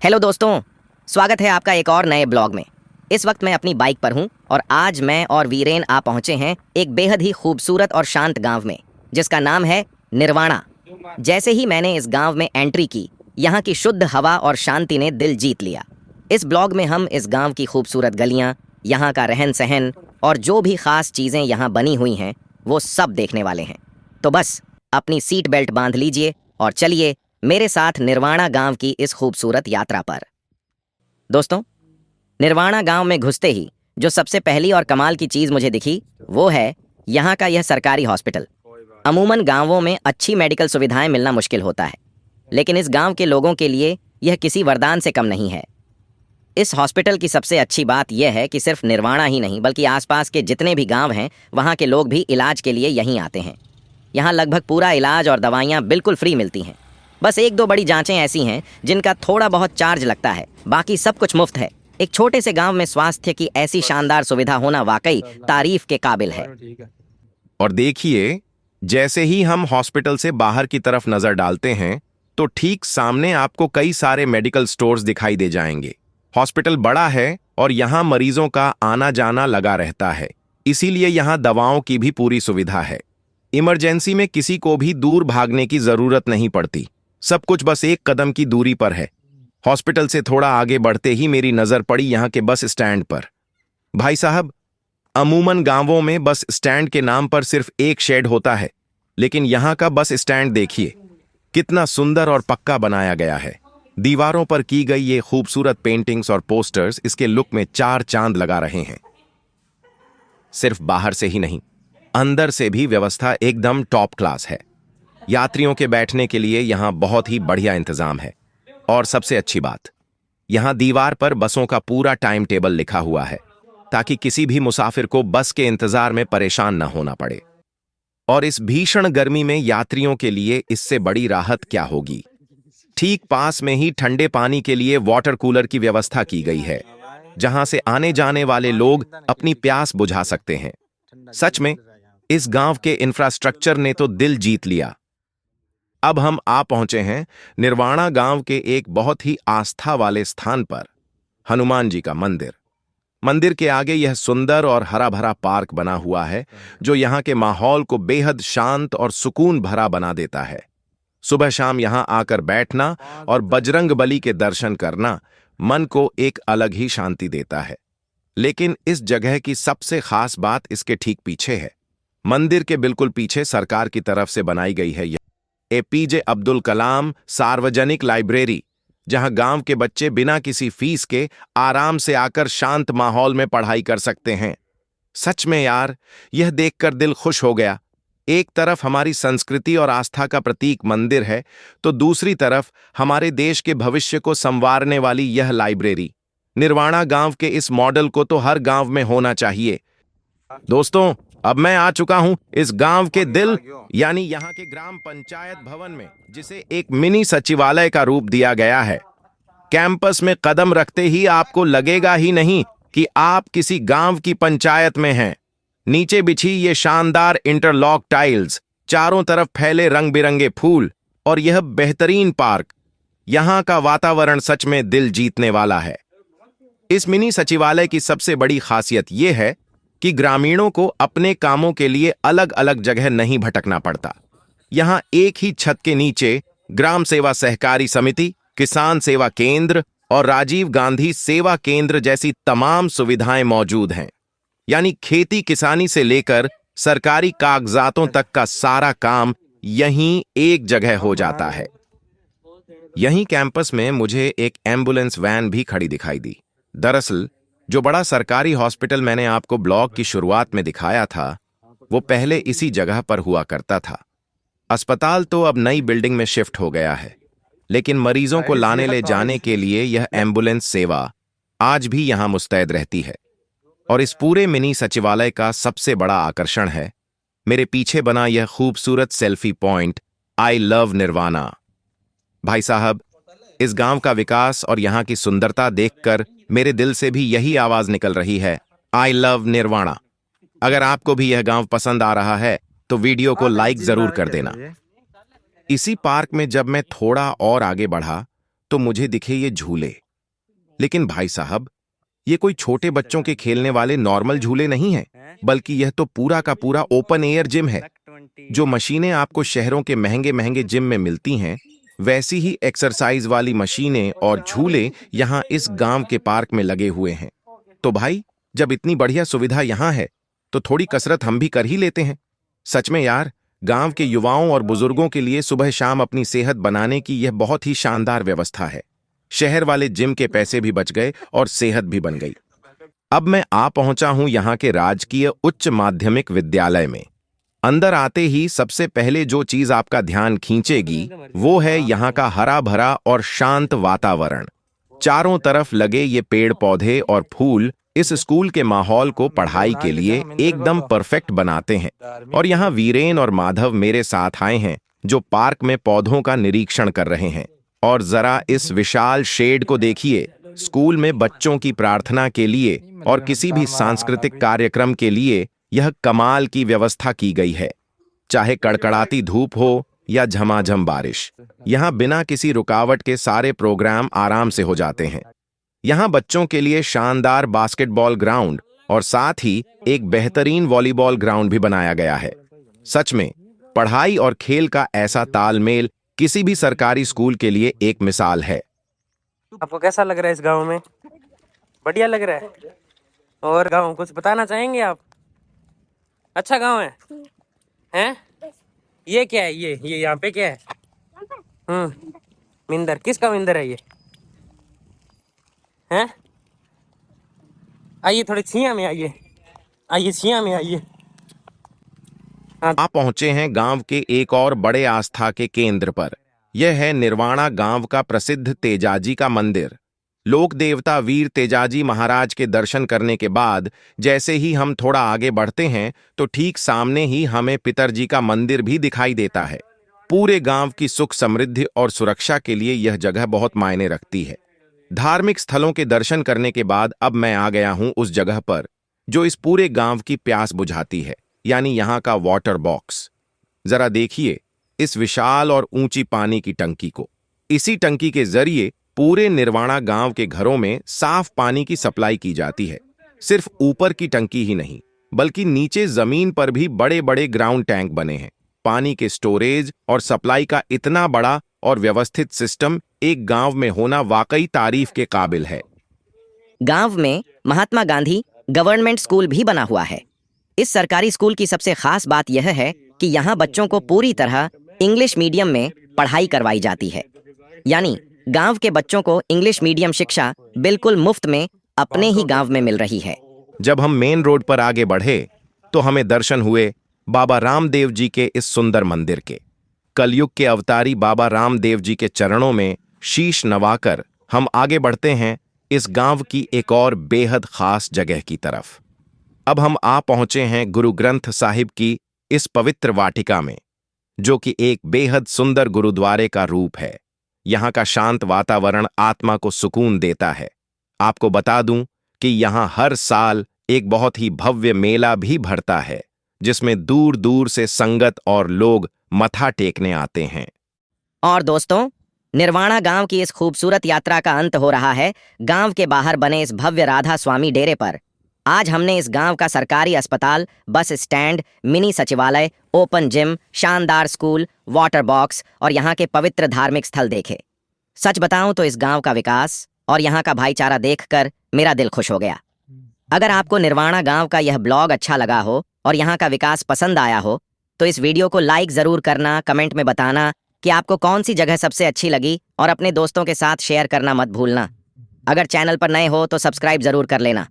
Hello दोस्तों, स्वागत है आपका एक और नए ब्लॉग में। इस वक्त मैं अपनी बाइक पर हूं और आज मैं और वीरेन आ पहुंचे हैं एक बेहद ही खूबसूरत और शांत गांव में जिसका नाम है निर्वाणा। जैसे ही मैंने इस गांव में एंट्री की, यहाँ की शुद्ध हवा और शांति ने दिल जीत लिया। इस ब्लॉग में हम इस गांव की खूबसूरत गलियाँ, यहाँ का रहन सहन और जो भी खास चीज़ें यहाँ बनी हुई हैं वो सब देखने वाले हैं। तो बस अपनी सीट बेल्ट बांध लीजिए और चलिए मेरे साथ निर्वाणा गांव की इस खूबसूरत यात्रा पर। दोस्तों, निर्वाणा गांव में घुसते ही जो सबसे पहली और कमाल की चीज़ मुझे दिखी वो है यहाँ का यह सरकारी हॉस्पिटल। अमूमन गांवों में अच्छी मेडिकल सुविधाएं मिलना मुश्किल होता है, लेकिन इस गांव के लोगों के लिए यह किसी वरदान से कम नहीं है। इस हॉस्पिटल की सबसे अच्छी बात यह है कि सिर्फ निर्वाणा ही नहीं बल्कि आसपास के जितने भी गांव हैं वहाँ के लोग भी इलाज के लिए यहीं आते हैं। यहाँ लगभग पूरा इलाज और दवाइयाँ बिल्कुल फ्री मिलती हैं। बस एक दो बड़ी जांचें ऐसी हैं जिनका थोड़ा बहुत चार्ज लगता है, बाकी सब कुछ मुफ्त है। एक छोटे से गांव में स्वास्थ्य की ऐसी शानदार सुविधा होना वाकई तारीफ के काबिल है। और देखिए, जैसे ही हम हॉस्पिटल से बाहर की तरफ नजर डालते हैं तो ठीक सामने आपको कई सारे मेडिकल स्टोर्स दिखाई दे जाएंगे। हॉस्पिटल बड़ा है और यहाँ मरीजों का आना जाना लगा रहता है, इसीलिए यहाँ दवाओं की भी पूरी सुविधा है। इमरजेंसी में किसी को भी दूर भागने की जरूरत नहीं पड़ती, सब कुछ बस एक कदम की दूरी पर है। हॉस्पिटल से थोड़ा आगे बढ़ते ही मेरी नजर पड़ी यहाँ के बस स्टैंड पर। भाई साहब, अमूमन गांवों में बस स्टैंड के नाम पर सिर्फ एक शेड होता है, लेकिन यहाँ का बस स्टैंड देखिए कितना सुंदर और पक्का बनाया गया है। दीवारों पर की गई ये खूबसूरत पेंटिंग्स और पोस्टर्स इसके लुक में चार चांद लगा रहे हैं। सिर्फ बाहर से ही नहीं, अंदर से भी व्यवस्था एकदम टॉप क्लास है। यात्रियों के बैठने के लिए यहाँ बहुत ही बढ़िया इंतजाम है। और सबसे अच्छी बात, यहाँ दीवार पर बसों का पूरा टाइम टेबल लिखा हुआ है ताकि किसी भी मुसाफिर को बस के इंतजार में परेशान न होना पड़े। और इस भीषण गर्मी में यात्रियों के लिए इससे बड़ी राहत क्या होगी। ठीक पास में ही ठंडे पानी के लिए वाटर कूलर की व्यवस्था की गई है, जहां से आने जाने वाले लोग अपनी प्यास बुझा सकते हैं। सच में इस गांव के इंफ्रास्ट्रक्चर ने तो दिल जीत लिया। अब हम आ पहुंचे हैं निर्वाणा गांव के एक बहुत ही आस्था वाले स्थान पर, हनुमान जी का मंदिर। मंदिर के आगे यह सुंदर और हरा भरा पार्क बना हुआ है जो यहाँ के माहौल को बेहद शांत और सुकून भरा बना देता है। सुबह शाम यहाँ आकर बैठना और बजरंग बली के दर्शन करना मन को एक अलग ही शांति देता है। लेकिन इस जगह की सबसे खास बात इसके ठीक पीछे है। मंदिर के बिल्कुल पीछे सरकार की तरफ से बनाई गई है एपीजे अब्दुल कलाम सार्वजनिक लाइब्रेरी, जहां गांव के बच्चे बिना किसी फीस के आराम से आकर शांत माहौल में पढ़ाई कर सकते हैं। सच में यार, यह देखकर दिल खुश हो गया। एक तरफ हमारी संस्कृति और आस्था का प्रतीक मंदिर है, तो दूसरी तरफ हमारे देश के भविष्य को संवारने वाली यह लाइब्रेरी। निर्वाणा गांव के इस मॉडल को तो हर गांव में होना चाहिए। दोस्तों, अब मैं आ चुका हूं इस गांव के दिल यानी यहां के ग्राम पंचायत भवन में, जिसे एक मिनी सचिवालय का रूप दिया गया है। कैंपस में कदम रखते ही आपको लगेगा ही नहीं कि आप किसी गांव की पंचायत में हैं। नीचे बिछी ये शानदार इंटरलॉक टाइल्स, चारों तरफ फैले रंग बिरंगे फूल और यह बेहतरीन पार्क, यहां का वातावरण सच में दिल जीतने वाला है। इस मिनी सचिवालय की सबसे बड़ी खासियत यह है कि ग्रामीणों को अपने कामों के लिए अलग अलग जगह नहीं भटकना पड़ता। यहाँ एक ही छत के नीचे ग्राम सेवा सहकारी समिति, किसान सेवा केंद्र और राजीव गांधी सेवा केंद्र जैसी तमाम सुविधाएं मौजूद हैं। यानी खेती किसानी से लेकर सरकारी कागजातों तक का सारा काम यहीं एक जगह हो जाता है। यहीं कैंपस में मुझे एक एम्बुलेंस वैन भी खड़ी दिखाई दी। दरअसल जो बड़ा सरकारी हॉस्पिटल मैंने आपको ब्लॉग की शुरुआत में दिखाया था, वो पहले इसी जगह पर हुआ करता था। अस्पताल तो अब नई बिल्डिंग में शिफ्ट हो गया है, लेकिन मरीजों को लाने ले जाने के लिए यह एम्बुलेंस सेवा आज भी यहां मुस्तैद रहती है। और इस पूरे मिनी सचिवालय का सबसे बड़ा आकर्षण है मेरे पीछे बना यह खूबसूरत selfie point, I love nirvana. भाई साहब, इस गांव का विकास और यहाँ की सुंदरता देखकर मेरे दिल से भी यही आवाज निकल रही है, आई लव निर्वाणा। अगर आपको भी यह गांव पसंद आ रहा है तो वीडियो को लाइक जरूर कर देना। इसी पार्क में जब मैं थोड़ा और आगे बढ़ा तो मुझे दिखे ये झूले। लेकिन भाई साहब, ये कोई छोटे बच्चों के खेलने वाले नॉर्मल झूले नहीं हैं, बल्कि यह तो पूरा का पूरा ओपन एयर जिम है। जो मशीनें आपको शहरों के महंगे महंगे जिम में मिलती हैं, वैसी ही एक्सरसाइज वाली मशीनें और झूले यहाँ इस गांव के पार्क में लगे हुए हैं। तो भाई, जब इतनी बढ़िया सुविधा यहाँ है तो थोड़ी कसरत हम भी कर ही लेते हैं। सच में यार, गांव के युवाओं और बुजुर्गों के लिए सुबह शाम अपनी सेहत बनाने की यह बहुत ही शानदार व्यवस्था है। शहर वाले जिम के पैसे भी बच गए और सेहत भी बन गई। अब मैं आ पहुंचा हूं यहाँ के राजकीय उच्च माध्यमिक विद्यालय में। अंदर आते ही सबसे पहले जो चीज आपका ध्यान खींचेगी वो है यहाँ का हरा भरा और शांत वातावरण। चारों तरफ लगे ये पेड़ पौधे और फूल इस स्कूल के माहौल को पढ़ाई के लिए एकदम परफेक्ट बनाते हैं। और यहाँ वीरेन और माधव मेरे साथ आए हैं, जो पार्क में पौधों का निरीक्षण कर रहे हैं। और जरा इस विशाल शेड को देखिए। स्कूल में बच्चों की प्रार्थना के लिए और किसी भी सांस्कृतिक कार्यक्रम के लिए यह कमाल की व्यवस्था की गई है। चाहे कड़कड़ाती धूप हो या झमाझम बारिश, यहाँ बिना किसी रुकावट के सारे प्रोग्राम आराम से हो जाते हैं। यहाँ बच्चों के लिए शानदार बास्केटबॉल ग्राउंड और साथ ही एक बेहतरीन वॉलीबॉल ग्राउंड भी बनाया गया है। सच में पढ़ाई और खेल का ऐसा तालमेल किसी भी सरकारी स्कूल के लिए एक मिसाल है। आपको कैसा लग रहा है इस गांव में? बढ़िया लग रहा है। और गांव कुछ बताना चाहेंगे आप? अच्छा गांव है? हैं? ये क्या है? ये यहाँ पे क्या है? मिंदर किसका मिंदर है ये? हैं? आइए थोड़ी छिया में आइए। आइए छिया में आइए। आप पहुंचे हैं गांव के एक और बड़े आस्था के केंद्र पर। यह है निर्वाणा गांव का प्रसिद्ध तेजाजी का मंदिर। लोक देवता वीर तेजाजी महाराज के दर्शन करने के बाद जैसे ही हम थोड़ा आगे बढ़ते हैं तो ठीक सामने ही हमें पितरजी का मंदिर भी दिखाई देता है। पूरे गांव की सुख समृद्धि और सुरक्षा के लिए यह जगह बहुत मायने रखती है। धार्मिक स्थलों के दर्शन करने के बाद अब मैं आ गया हूं उस जगह पर जो इस पूरे गांव की प्यास बुझाती है, यानी यहाँ का वाटर बॉक्स। जरा देखिए इस विशाल और ऊंची पानी की टंकी को। इसी टंकी के जरिए पूरे निर्वाणा गांव के घरों में साफ पानी की सप्लाई की जाती है। सिर्फ ऊपर की टंकी ही नहीं, बल्कि नीचे जमीन पर भी बड़े बड़े ग्राउंड टैंक बने हैं। पानी के स्टोरेज और सप्लाई का इतना बड़ा और व्यवस्थित सिस्टम एक गांव में होना वाकई तारीफ के काबिल है। गांव में महात्मा गांधी गवर्नमेंट स्कूल भी बना हुआ है। इस सरकारी स्कूल की सबसे खास बात यह है कि यहाँ बच्चों को पूरी तरह इंग्लिश मीडियम में पढ़ाई करवाई जाती है। यानी गांव के बच्चों को इंग्लिश मीडियम शिक्षा बिल्कुल मुफ्त में अपने ही गांव में मिल रही है। जब हम मेन रोड पर आगे बढ़े तो हमें दर्शन हुए बाबा रामदेव जी के इस सुंदर मंदिर के। कलयुग के अवतारी बाबा रामदेव जी के चरणों में शीश नवाकर हम आगे बढ़ते हैं इस गांव की एक और बेहद खास जगह की तरफ। अब हम आ पहुंचे हैं गुरु ग्रंथ साहिब की इस पवित्र वाटिका में, जो कि एक बेहद सुंदर गुरुद्वारे का रूप है। यहाँ का शांत वातावरण आत्मा को सुकून देता है। आपको बता दूं कि यहाँ हर साल एक बहुत ही भव्य मेला भी भरता है, जिसमें दूर दूर से संगत और लोग मथा टेकने आते हैं। और दोस्तों, निर्वाणा गांव की इस खूबसूरत यात्रा का अंत हो रहा है गांव के बाहर बने इस भव्य राधा स्वामी डेरे पर। आज हमने इस गांव का सरकारी अस्पताल, बस स्टैंड, मिनी सचिवालय, ओपन जिम, शानदार स्कूल, वाटर बॉक्स और यहाँ के पवित्र धार्मिक स्थल देखे। सच बताऊं तो इस गांव का विकास और यहाँ का भाईचारा देखकर मेरा दिल खुश हो गया। अगर आपको निर्वाणा गांव का यह ब्लॉग अच्छा लगा हो और यहाँ का विकास पसंद आया हो तो इस वीडियो को लाइक जरूर करना, कमेंट में बताना कि आपको कौन सी जगह सबसे अच्छी लगी और अपने दोस्तों के साथ शेयर करना मत भूलना। अगर चैनल पर नए हो तो सब्सक्राइब जरूर कर लेना।